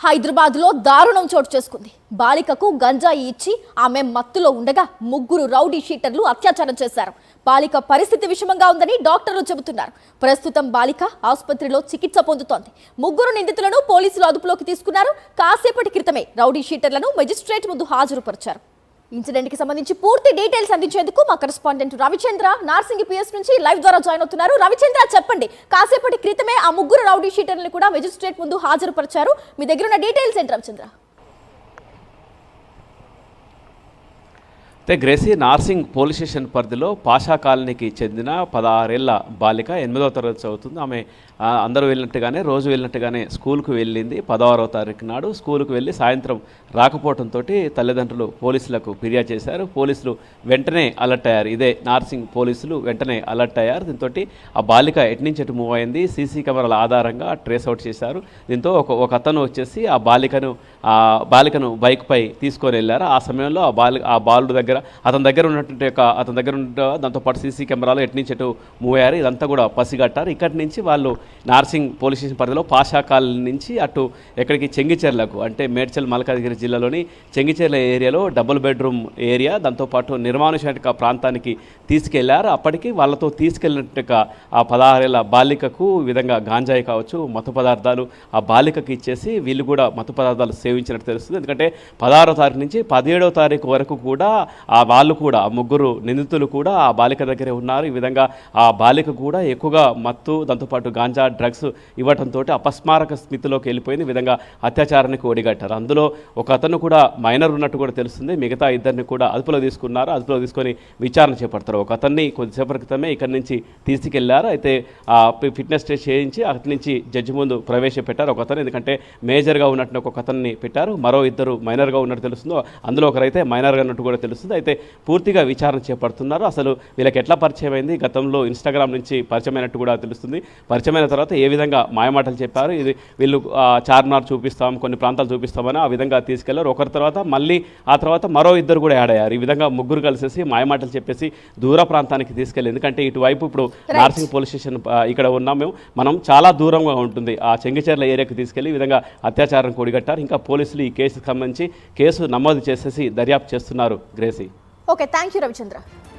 హైదరాబాద్లో దారుణం చోటు చేసుకుంది. బాలికకు గంజాయి ఇచ్చి ఆమె మత్తులో ఉండగా ముగ్గురు రౌడీ షీటర్లు అత్యాచారం చేశారు. బాలిక పరిస్థితి విషమంగా ఉందని డాక్టర్లు చెబుతున్నారు. ప్రస్తుతం బాలిక ఆసుపత్రిలో చికిత్స పొందుతోంది. ముగ్గురు నిందితులను పోలీసులు అదుపులోకి తీసుకున్నారు. కాసేపటి క్రితమే రౌడీ షీటర్లను మెజిస్ట్రేట్ ముందు హాజరుపరిచారు. ఇన్సిడెంట్ కి సంబంధించి పూర్తి డీటెయిల్స్ అందించేందుకు మా కరెస్పాండెంట్ రవిచంద్ర నార్సింగి పిఎస్ నుంచి లైవ్ ద్వారా జాయిన్ అవుతున్నారు. రవిచంద్ర, చెప్పండి, కాసేపటి క్రితమే ఆ ముగ్గురు రౌడీ షీటర్లను కూడా మెజిస్ట్రేట్ ముందు హాజరుపరిచారు. మీ దగ్గర ఉన్న డీటెయిల్స్ ఏంటి రవిచంద్ర? అయితే గ్రేసీ, నార్సింగ్ పోలీస్ స్టేషన్ పరిధిలో పాషా కాలనీకి చెందిన 16 ఏళ్ల బాలిక 8వ తరగతి చదువుతుంది. ఆమె అందరూ వెళ్ళినట్టుగానే రోజు వెళ్ళినట్టుగానే స్కూల్కు వెళ్ళింది. 16వ తారీఖు నాడు స్కూల్కు వెళ్ళి సాయంత్రం రాకపోవడంతో తల్లిదండ్రులు పోలీసులకు ఫిర్యాదు చేశారు. పోలీసులు వెంటనే అలర్ట్ అయ్యారు. ఇదే నార్సింగ్ పోలీసులు వెంటనే అలర్ట్ అయ్యారు. దీంతో ఆ బాలిక ఎటు నుంచి ఎటు మూవ్ అయింది సీసీ కెమెరాల ఆధారంగా ట్రేస్ అవుట్ చేశారు. దీంతో ఒక అతను వచ్చేసి ఆ బాలికను బైక్పై తీసుకొని వెళ్ళారు. ఆ సమయంలో ఆ బాలుడు దగ్గర అతని దగ్గర ఉన్న దాంతోపాటు సీసీ కెమెరాలు ఎటు నుంచి ఎటు మూవ్ అయ్యారు. ఇదంతా కూడా పసిగట్టారు. ఇక్కడి నుంచి వాళ్ళు నార్సింగ్ పోలీస్ స్టేషన్ పరిధిలో పాషా కాలనీ నుంచి అటు ఎక్కడికి చెంగిచెర్లకు, అంటే మేడ్చల్ మల్కాజ్గిరి జిల్లాలోని చెంగిచెర్ల ఏరియాలో డబుల్ బెడ్రూమ్ ఏరియా, దాంతోపాటు నిర్మానుష్య ప్రాంతానికి తీసుకెళ్లారు. అప్పటికి వాళ్ళతో తీసుకెళ్ళినట్టుగా ఆ 16 ఏళ్ల బాలికకు ఈ విధంగా గాంజాయి కావచ్చు, మత్తు పదార్థాలు ఆ బాలికకు ఇచ్చేసి వీళ్ళు కూడా మత్తు పదార్థాలు సేవించినట్టు తెలుస్తుంది. ఎందుకంటే 16వ తారీఖు నుంచి 17వ తారీఖు వరకు కూడా వాళ్ళు కూడా ముగ్గురు నిందితులు కూడా ఆ బాలిక దగ్గరే ఉన్నారు. ఈ విధంగా ఆ బాలిక కూడా ఎక్కువగా మత్తు, దాంతోపాటు గాంజా, డ్రగ్స్ ఇవ్వడంతో అపస్మారక స్థితిలోకి వెళ్ళిపోయింది. ఈ విధంగా అత్యాచారానికి ఒడిగట్టారు. అందులో ఒక అతను కూడా మైనర్ ఉన్నట్టు కూడా తెలుస్తుంది. మిగతా ఇద్దరిని కూడా అదుపులో తీసుకున్నారు. అదుపులో తీసుకొని విచారణ చేపడతారు. ఒక అతన్ని కొద్దిసేపటి క్రితమే ఇక్కడి నుంచి తీసుకెళ్లారు. అయితే ఫిట్నెస్ టెస్ట్ చేయించి అక్కడి నుంచి జడ్జి ముందు ప్రవేశపెట్టారు ఒక అతను. ఎందుకంటే మేజర్గా ఉన్నట్టు ఒక అతన్ని పెట్టారు. మరో ఇద్దరు మైనర్గా ఉన్నట్టు తెలుస్తుందో, అందులో ఒకరైతే మైనర్గా ఉన్నట్టు కూడా తెలుస్తుంది. అయితే పూర్తిగా విచారణ చేపడుతున్నారు. అసలు వీళ్ళకి ఎట్లా పరిచయం అయింది, గతంలో ఇన్స్టాగ్రామ్ నుంచి పరిచయం అయినట్టు కూడా తెలుస్తుంది. పరిచయమైన తర్వాత ఏ విధంగా మాయమాటలు చెప్పారు, ఇది వీళ్ళు చార్మినార్ చూపిస్తాం, కొన్ని ప్రాంతాలు చూపిస్తామని ఆ విధంగా తీసుకెళ్లారు. ఒకరి తర్వాత మళ్ళీ ఆ తర్వాత మరో ఇద్దరు కూడా యాడ్ అయ్యారు. ఈ విధంగా ముగ్గురు కలిసేసి మాయమాటలు చెప్పేసి దూర ప్రాంతానికి తీసుకెళ్ళి, ఎందుకంటే ఇటువైపు ఇప్పుడు నార్సింగ్ పోలీస్ స్టేషన్ ఇక్కడ ఉన్నాం మనం చాలా దూరంగా ఉంటుంది, ఆ చెంగిచెర్ల ఏరియాకి తీసుకెళ్లి ఈ విధంగా అత్యాచారం కూడిగట్టారు. ఇంకా పోలీసులు ఈ కేసుకు సంబంధించి కేసు నమోదు చేసేసి దర్యాప్తు చేస్తున్నారు. Gracie. Okay, thank you Ravichandra.